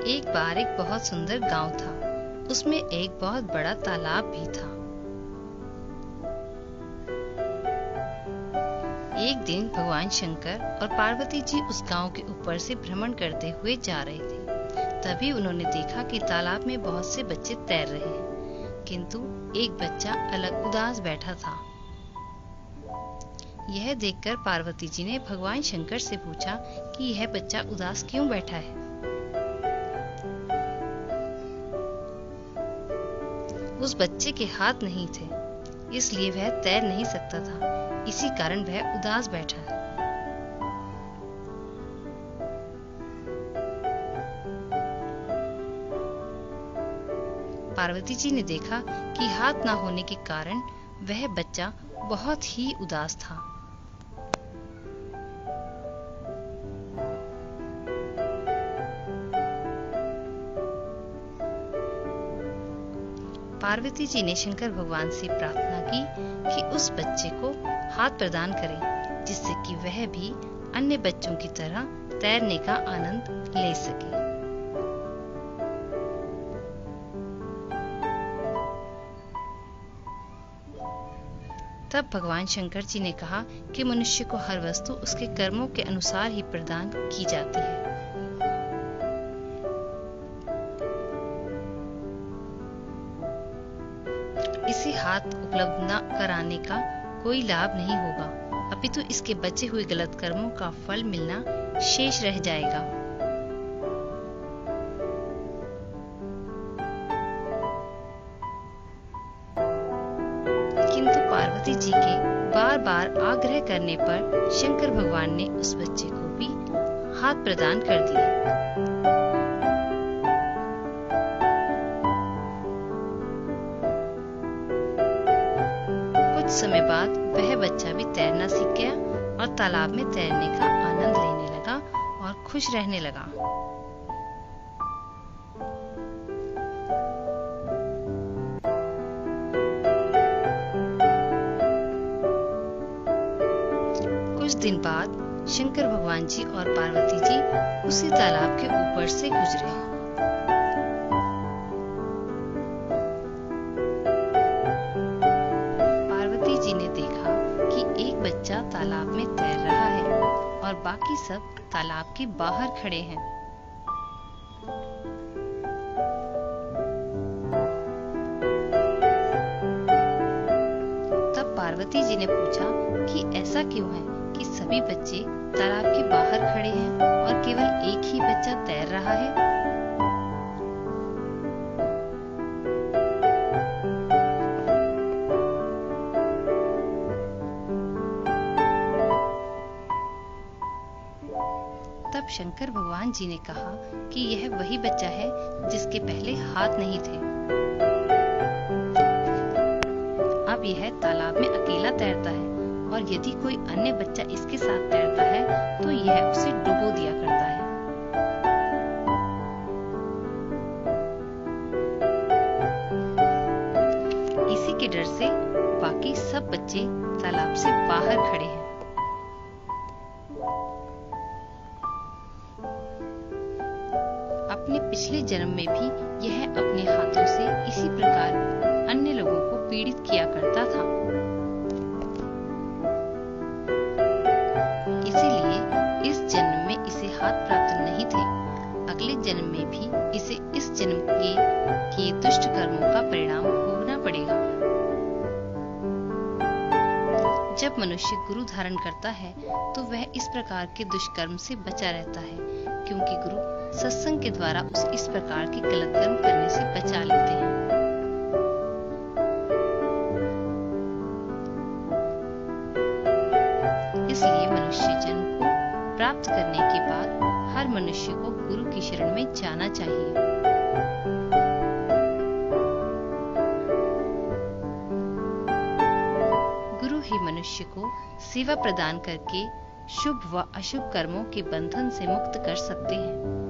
एक बार एक बहुत सुंदर गांव था। उसमें एक बहुत बड़ा तालाब भी था। एक दिन भगवान शंकर और पार्वती जी उस गांव के ऊपर से भ्रमण करते हुए जा रहे थे। तभी उन्होंने देखा कि तालाब में बहुत से बच्चे तैर रहे हैं, किंतु एक बच्चा अलग उदास बैठा था। यह देखकर पार्वती जी ने भगवान शंकर से पूछा कि यह बच्चा उदास क्यों बैठा है। उस बच्चे के हाथ नहीं थे, इसलिए वह तैर नहीं सकता था, इसी कारण वह उदास बैठा है। पार्वती जी ने देखा कि हाथ ना होने के कारण वह बच्चा बहुत ही उदास था। पार्वती जी ने शंकर भगवान से प्रार्थना की कि उस बच्चे को हाथ प्रदान करें, जिससे कि वह भी अन्य बच्चों की तरह तैरने का आनंद ले सके। तब भगवान शंकर जी ने कहा कि मनुष्य को हर वस्तु उसके कर्मों के अनुसार ही प्रदान की जाती है। इसे हाथ उपलब्ध न कराने का कोई लाभ नहीं होगा, अपितु इसके बचे हुए गलत कर्मों का फल मिलना शेष रह जाएगा। किंतु पार्वती जी के बार बार आग्रह करने पर शंकर भगवान ने उस बच्चे को भी हाथ प्रदान कर दिए। समय बाद वह बच्चा भी तैरना सीख गया और तालाब में तैरने का आनंद लेने लगा और खुश रहने लगा। कुछ दिन बाद शंकर भगवान जी और पार्वती जी उसी तालाब के ऊपर से गुजरे। तालाब में तैर रहा है और बाकी सब तालाब के बाहर खड़े हैं। तब पार्वती जी ने पूछा कि ऐसा क्यों है कि सभी बच्चे तालाब के बाहर खड़े हैं और केवल एक ही बच्चा तैर रहा है। तब शंकर भगवान जी ने कहा कि यह वही बच्चा है जिसके पहले हाथ नहीं थे। अब यह तालाब में अकेला तैरता है और यदि कोई अन्य बच्चा इसके साथ तैरता है तो यह उसे डुबो दिया करता है। इसी के डर से बाकी सब बच्चे तालाब से बाहर खड़े हैं। अपने पिछले जन्म में भी यह अपने हाथों से इसी प्रकार अन्य लोगों को पीड़ित किया करता था। इसीलिए इस जन्म में इसे हाथ प्राप्त नहीं थे। अगले जन्म में भी इसे इस जन्म के किए दुष्ट कर्मों का परिणाम भोगना पड़ेगा। जब मनुष्य गुरु धारण करता है तो वह इस प्रकार के दुष्कर्म से बचा रहता है, क्योंकि गुरु सत्संग के द्वारा उसे इस प्रकार के गलत कर्म करने से बचा लेते हैं। इसलिए मनुष्य जन्म को प्राप्त करने के बाद हर मनुष्य को गुरु की शरण में जाना चाहिए। गुरु ही मनुष्य को सेवा प्रदान करके शुभ व अशुभ कर्मों के बंधन से मुक्त कर सकते हैं।